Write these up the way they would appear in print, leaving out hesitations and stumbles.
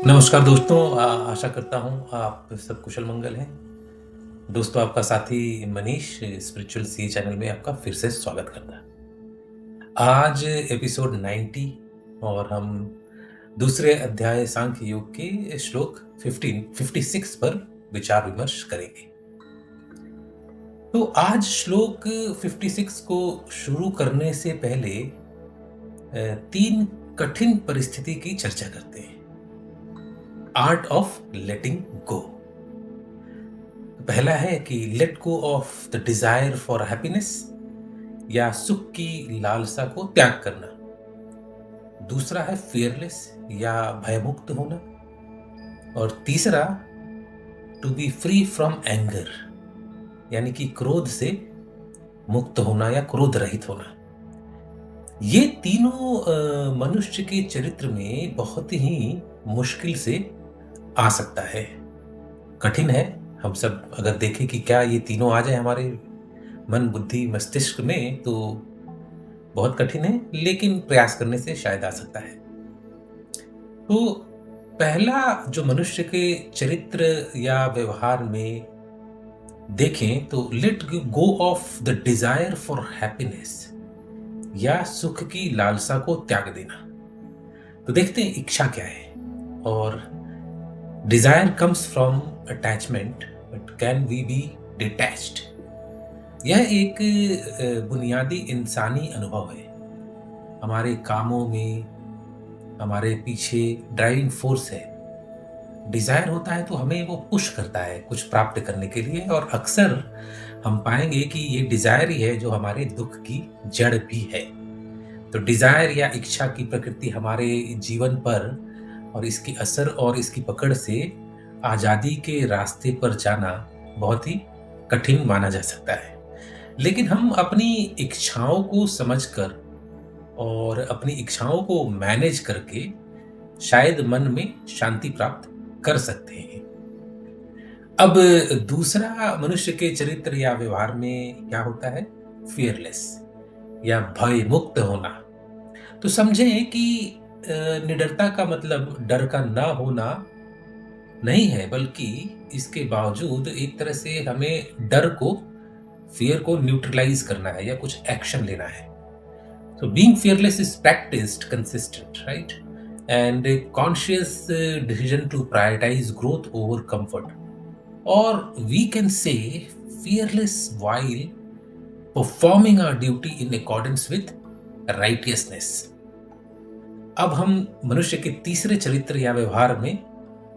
नमस्कार दोस्तों, आशा करता हूँ आप सब कुशल मंगल हैं। दोस्तों, आपका साथी मनीष स्पिरिचुअल सी चैनल में आपका फिर से स्वागत करता है। आज एपिसोड 90 और हम दूसरे अध्याय सांख्य योग के श्लोक 56 पर विचार विमर्श करेंगे। तो आज श्लोक 56 को शुरू करने से पहले तीन कठिन परिस्थिति की चर्चा करते हैं। आर्ट ऑफ लेटिंग गो। पहला है कि let go of the desire for happiness या सुख की लालसा को त्याग करना। दूसरा है फियरलेस या भयमुक्त होना। और तीसरा to be free from anger यानी कि क्रोध से मुक्त होना या क्रोध रहित होना। ये तीनों मनुष्य के चरित्र में बहुत ही मुश्किल से आ सकता है, कठिन है। हम सब अगर देखें कि क्या ये तीनों आ जाए हमारे मन, बुद्धि, मस्तिष्क में, तो बहुत कठिन है, लेकिन प्रयास करने से शायद आ सकता है। तो पहला जो मनुष्य के चरित्र या व्यवहार में देखें तो let go of the desire for happiness या सुख की लालसा को त्याग देना। तो देखते हैं इच्छा क्या है। और desire comes from attachment, but can we be detached. यह एक बुनियादी इंसानी अनुभव है। हमारे कामों में हमारे पीछे ड्राइविंग फोर्स है। डिजायर होता है तो हमें वो पुश करता है कुछ प्राप्त करने के लिए, और अक्सर हम पाएंगे कि ये डिजायर ही है जो हमारे दुख की जड़ भी है। तो डिजायर या इच्छा की प्रकृति हमारे जीवन पर और इसकी असर और इसकी पकड़ से आजादी के रास्ते पर जाना बहुत ही कठिन माना जा सकता है। लेकिन हम अपनी इच्छाओं को समझकर और अपनी इच्छाओं को मैनेज करके शायद मन में शांति प्राप्त कर सकते हैं। अब दूसरा मनुष्य के चरित्र या व्यवहार में क्या होता है? फियरलेस या भय मुक्त होना। तो समझें कि निडरता का मतलब डर का ना होना नहीं है, बल्कि इसके बावजूद एक तरह से हमें डर को, फियर को न्यूट्रलाइज करना है या कुछ एक्शन लेना है। So being fearless is practiced consistent, right? And a conscious decision to prioritize growth over comfort. Or we can say fearless while performing our duty in accordance with righteousness. अब हम मनुष्य के तीसरे चरित्र या व्यवहार में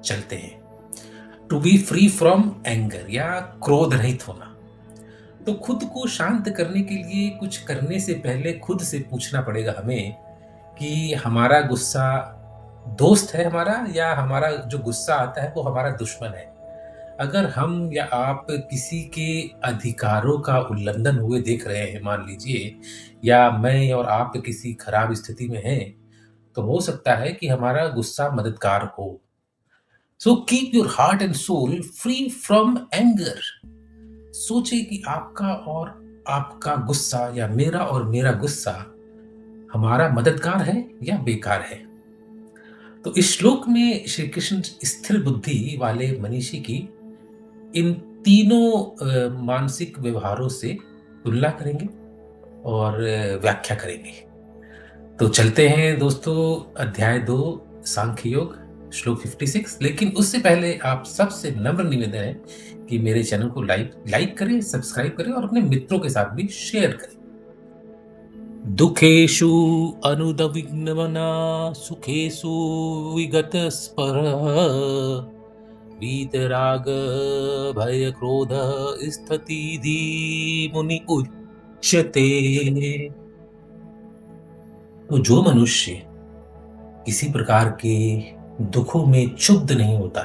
चलते हैं। To be free from anger या क्रोध रहित होना। तो खुद को शांत करने के लिए कुछ करने से पहले खुद से पूछना पड़ेगा हमें कि हमारा गुस्सा दोस्त है हमारा, या हमारा जो गुस्सा आता है वो हमारा दुश्मन है। अगर हम या आप किसी के अधिकारों का उल्लंघन हुए देख रहे हैं, मान लीजिए, या मैं और आप किसी खराब स्थिति में हैं, तो हो सकता है कि हमारा गुस्सा मददगार हो। So keep your heart and soul free from anger. सोचे कि आपका और आपका गुस्सा या मेरा और मेरा गुस्सा हमारा मददगार है या बेकार है। तो इस श्लोक में श्री कृष्ण स्थिर बुद्धि वाले मनीषी की इन तीनों मानसिक व्यवहारों से तुलना करेंगे और व्याख्या करेंगे। तो चलते हैं दोस्तों, अध्याय 2 सांख्य योग श्लोक 56। लेकिन उससे पहले आप सबसे नम्र निवेदन है कि मेरे चैनल को लाइक करें, सब्सक्राइब करें और अपने मित्रों के साथ भी शेयर करें। दुखेषु अनुदविग्नमना सुखेषु विगतस्परः वीतराग भय क्रोध स्थितिधि मुनि उच्यते। तो जो मनुष्य किसी प्रकार के दुखों में क्षुब्ध नहीं होता,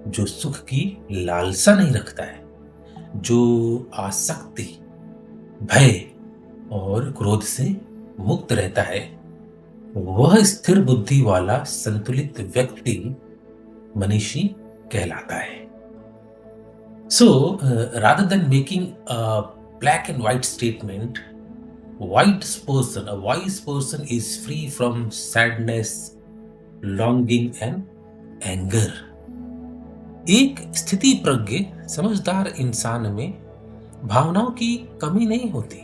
जो सुख की लालसा नहीं रखता है, जो आसक्ति, भय और क्रोध से मुक्त रहता है, वह स्थिर बुद्धि वाला संतुलित व्यक्ति मनीषी कहलाता है। So rather than making a black and white statement, a wise person is free from sadness, longing and anger. एक स्थिति प्रज्ञ समझदार इंसान में भावनाओं की कमी नहीं होती,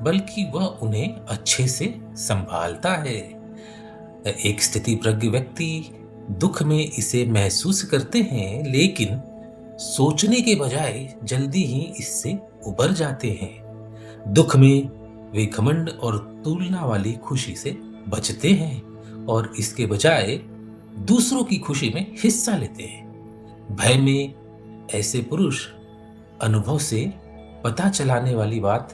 बल्कि वह उन्हें अच्छे से संभालता है। एक स्थिति प्रज्ञ व्यक्ति दुख में इसे महसूस करते हैं, लेकिन सोचने के बजाय जल्दी ही इससे उबर जाते हैं। दुख में वे घमंड और तुलना वाली खुशी से बचते हैं और इसके बजाय दूसरों की खुशी में हिस्सा लेते हैं। भय में ऐसे पुरुष अनुभव से पता चलाने वाली बात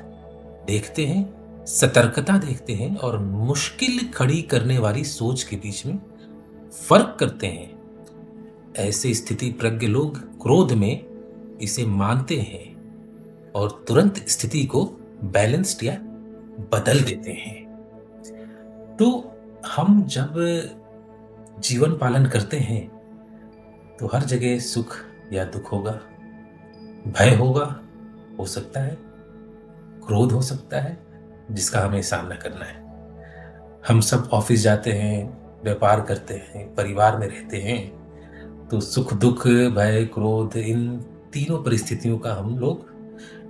देखते हैं, सतर्कता देखते हैं और मुश्किल खड़ी करने वाली सोच के बीच में फर्क करते हैं। ऐसे स्थिति प्रज्ञ लोग क्रोध में इसे मानते हैं और तुरंत स्थिति को बैलेंस्ड या बदल देते हैं। तो हम जब जीवन पालन करते हैं तो हर जगह सुख या दुख होगा, भय होगा, हो सकता है क्रोध हो सकता है जिसका हमें सामना करना है। हम सब ऑफिस जाते हैं, व्यापार करते हैं, परिवार में रहते हैं, तो सुख दुख भय क्रोध इन तीनों परिस्थितियों का हम लोग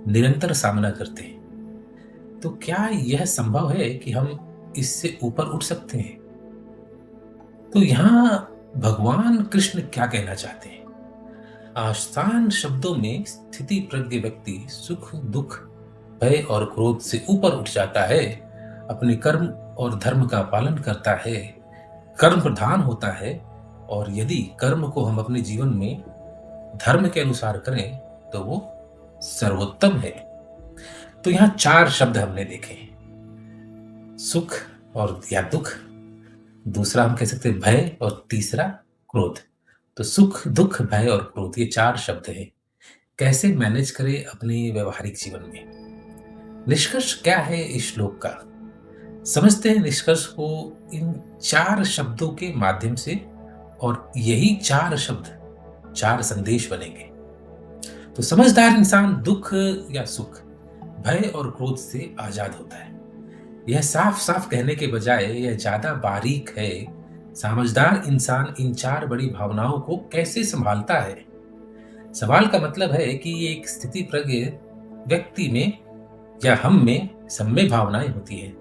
निरंतर सामना करते हैं। तो क्या यह संभव है कि हम इससे ऊपर उठ सकते हैं? तो यहां भगवान कृष्ण क्या कहना चाहते हैं? आसान शब्दों में स्थिति प्रज्ञ व्यक्ति सुख दुख भय और क्रोध से ऊपर उठ जाता है, अपने कर्म और धर्म का पालन करता है, कर्म प्रधान होता है, और यदि कर्म को हम अपने जीवन में धर्म के अनुसार करें तो वो सर्वोत्तम है। तो यहां 4 शब्द हमने देखे, सुख और या दुख, दूसरा हम कह सकते हैं भय और तीसरा क्रोध। तो सुख दुख भय और क्रोध ये 4 शब्द हैं। कैसे मैनेज करें अपने व्यवहारिक जीवन में? निष्कर्ष क्या है इस श्लोक का? समझते हैं निष्कर्ष को इन 4 शब्दों के माध्यम से, और यही 4 शब्द 4 संदेश बनेंगे। तो समझदार इंसान दुख या सुख भय और क्रोध से आजाद होता है। यह साफ साफ कहने के बजाय यह ज्यादा बारीक है। समझदार इंसान इन 4 बड़ी भावनाओं को कैसे संभालता है? सवाल का मतलब है कि ये एक स्थिति प्रज्ञ व्यक्ति में या हम में सब में भावनाएं होती हैं,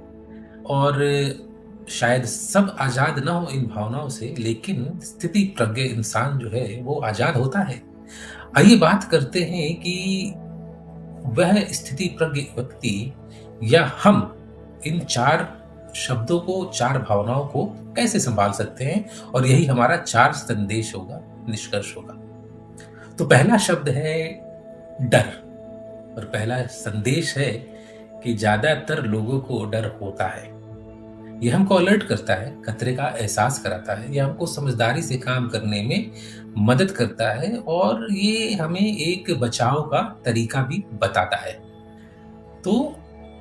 और शायद सब आजाद ना हो इन भावनाओं से, लेकिन स्थिति प्रज्ञ इंसान जो है वो आजाद होता है। आइए बात करते हैं कि वह स्थिति प्रज्ञ व्यक्ति या हम इन 4 शब्दों को 4 भावनाओं को कैसे संभाल सकते हैं, और यही हमारा 4 संदेश होगा, निष्कर्ष होगा। तो पहला शब्द है डर, और पहला संदेश है कि ज्यादातर लोगों को डर होता है। यह हमको अलर्ट करता है, खतरे का एहसास कराता है, यह हमको समझदारी से काम करने में मदद करता है, और ये हमें एक बचाव का तरीका भी बताता है। तो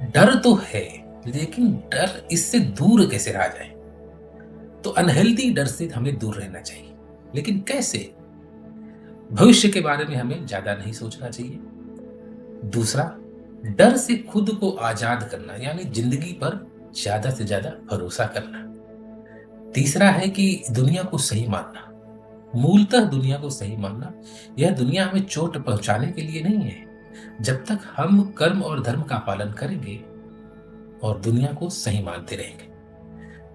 डर तो है, लेकिन डर इससे दूर कैसे रहा जाए? तो अनहेल्दी डर से हमें दूर रहना चाहिए, लेकिन कैसे? भविष्य के बारे में हमें ज्यादा नहीं सोचना चाहिए। दूसरा, डर से खुद को आजाद करना, यानी जिंदगी पर ज्यादा से ज्यादा भरोसा करना। तीसरा है कि दुनिया को सही मानना, मूलतः दुनिया को सही मानना। यह दुनिया हमें चोट पहुंचाने के लिए नहीं है, जब तक हम कर्म और धर्म का पालन करेंगे और दुनिया को सही मानते रहेंगे।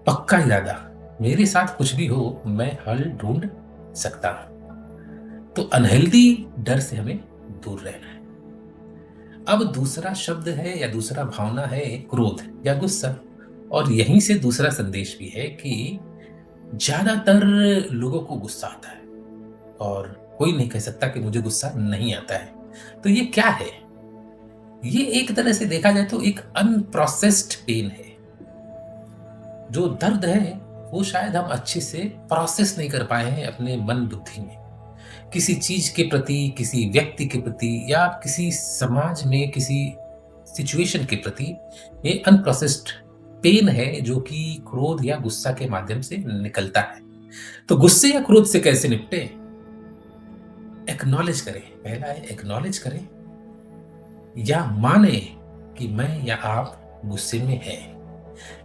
पक्का इरादा, मेरे साथ कुछ भी हो मैं हल ढूंढ सकता हूं। तो अनहेल्दी डर से हमें दूर रहना है। अब दूसरा शब्द है या दूसरा भावना है क्रोध या गुस्सा, और यहीं से दूसरा संदेश भी है कि ज्यादातर लोगों को गुस्सा आता है, और कोई नहीं कह सकता कि मुझे गुस्सा नहीं आता है। तो ये क्या है? ये एक तरह से देखा जाए तो एक अनप्रोसेस्ड पेन है। जो दर्द है वो शायद हम अच्छे से प्रोसेस नहीं कर पाए हैं अपने मन बुद्धि में, किसी चीज के प्रति, किसी व्यक्ति के प्रति, या किसी समाज में किसी सिचुएशन के प्रति। ये अनप्रोसेस्ड पेन है जो कि क्रोध या गुस्सा के माध्यम से निकलता है। तो गुस्से या क्रोध से कैसे निपटे? एक्नॉलेज करें। पहला है एक्नॉलेज करें, या माने कि मैं या आप गुस्से में हैं,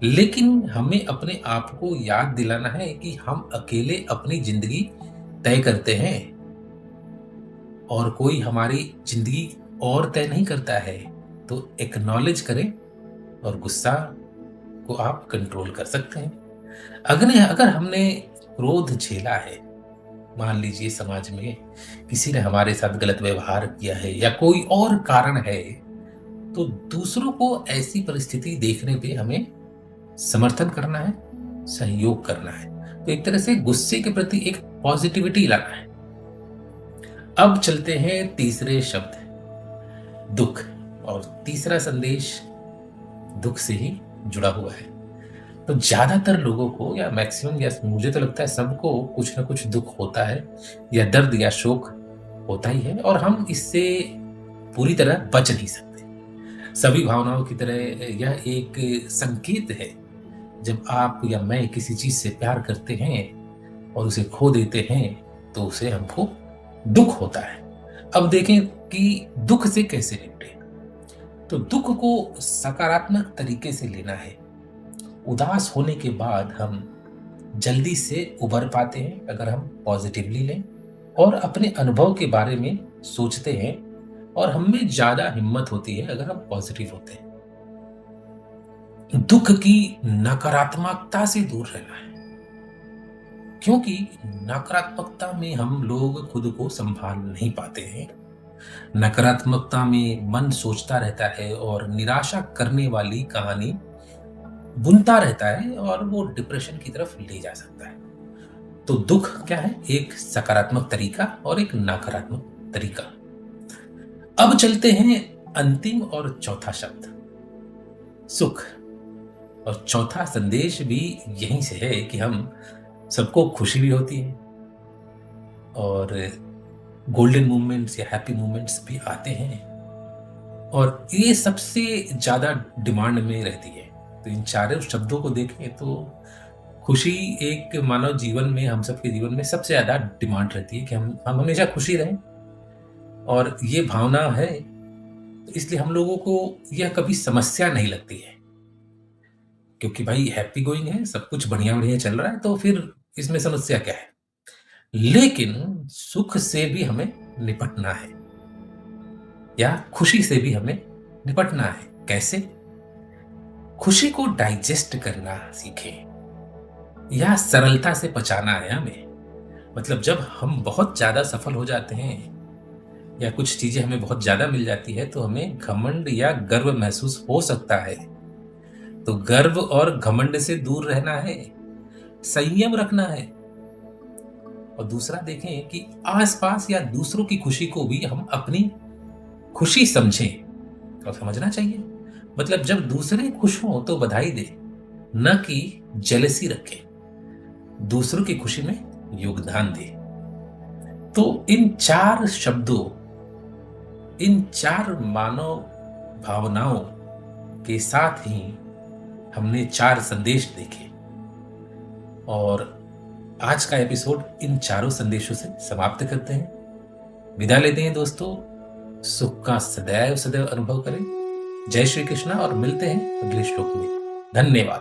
लेकिन हमें अपने आप को याद दिलाना है कि हम अकेले अपनी जिंदगी तय करते हैं और कोई हमारी ज़िंदगी और तय नहीं करता है, तो एक्नॉलेज करें और गुस्सा को आप कंट्रोल कर सकते हैं। अगर हमने क्रोध झेला है, मान लीजिए समाज में किसी ने हमारे साथ गलत व्यवहार किया है या कोई और कारण है, तो दूसरों को ऐसी परिस्थिति देखने पे हमें समर्थन करना है, सहयोग करना है। तो एक तरह से गुस्से के प्रति एक पॉजिटिविटी लाना है। अब चलते हैं तीसरे शब्द, दुख। और तीसरा संदेश दुख से ही जुड़ा हुआ है। तो ज्यादातर लोगों को या मैक्सिमम या मुझे तो लगता है सबको कुछ ना कुछ दुख होता है या दर्द या शोक होता ही है और हम इससे पूरी तरह बच नहीं सकते। सभी भावनाओं की तरह यह एक संकेत है। जब आप या मैं किसी चीज से प्यार करते हैं और उसे खो देते हैं तो उसे हमको दुख होता है। अब देखें कि दुख से कैसे निपटें। तो दुख को सकारात्मक तरीके से लेना है। उदास होने के बाद हम जल्दी से उबर पाते हैं अगर हम पॉजिटिवली लें और अपने अनुभव के बारे में सोचते हैं और हम में ज्यादा हिम्मत होती है अगर हम पॉजिटिव होते हैं। दुख की नकारात्मकता से दूर रहना है, क्योंकि नकारात्मकता में हम लोग खुद को संभाल नहीं पाते हैं। नकारात्मकता में मन सोचता रहता है और निराशा करने वाली कहानी बुनता रहता है और वो डिप्रेशन की तरफ ले जा सकता है। तो दुख क्या है? एक सकारात्मक तरीका और एक नकारात्मक तरीका। अब चलते हैं अंतिम और चौथा शब्द, सुख। और चौथा संदेश भी यहीं से है कि हम सबको खुशी भी होती है और गोल्डन मोमेंट्स या हैप्पी मोमेंट्स भी आते हैं और ये सबसे ज्यादा डिमांड में रहती है। तो इन चारों शब्दों को देखें तो खुशी एक मानव जीवन में, हम सबके जीवन में सबसे ज्यादा डिमांड रहती है कि हम हमेशा खुशी रहें और ये भावना है, तो इसलिए हम लोगों को यह कभी समस्या नहीं लगती है, क्योंकि भाई हैप्पी गोइंग है, सब कुछ बढ़िया बढ़िया चल रहा है, तो फिर इसमें समस्या क्या है। लेकिन सुख से भी हमें निपटना है या खुशी से भी हमें निपटना है। कैसे? खुशी को डाइजेस्ट करना सीखें या सरलता से पचाना है हमें। मतलब जब हम बहुत ज्यादा सफल हो जाते हैं या कुछ चीजें हमें बहुत ज्यादा मिल जाती है तो हमें घमंड या गर्व महसूस हो सकता है। तो गर्व और घमंड से दूर रहना है, संयम रखना है। और दूसरा देखें कि आसपास या दूसरों की खुशी को भी हम अपनी खुशी समझें और समझना चाहिए। मतलब जब दूसरे खुश हों तो बधाई दे, न कि जेलसी रखें, दूसरों की खुशी में योगदान दे। तो इन चार शब्दों, इन चार मानव भावनाओं के साथ ही हमने चार संदेश देखे और आज का एपिसोड इन चारों संदेशों से समाप्त करते हैं। विदा लेते हैं दोस्तों। सुख का सदैव सदैव अनुभव करें। जय श्री कृष्णा और मिलते हैं अगले श्लोक में। धन्यवाद।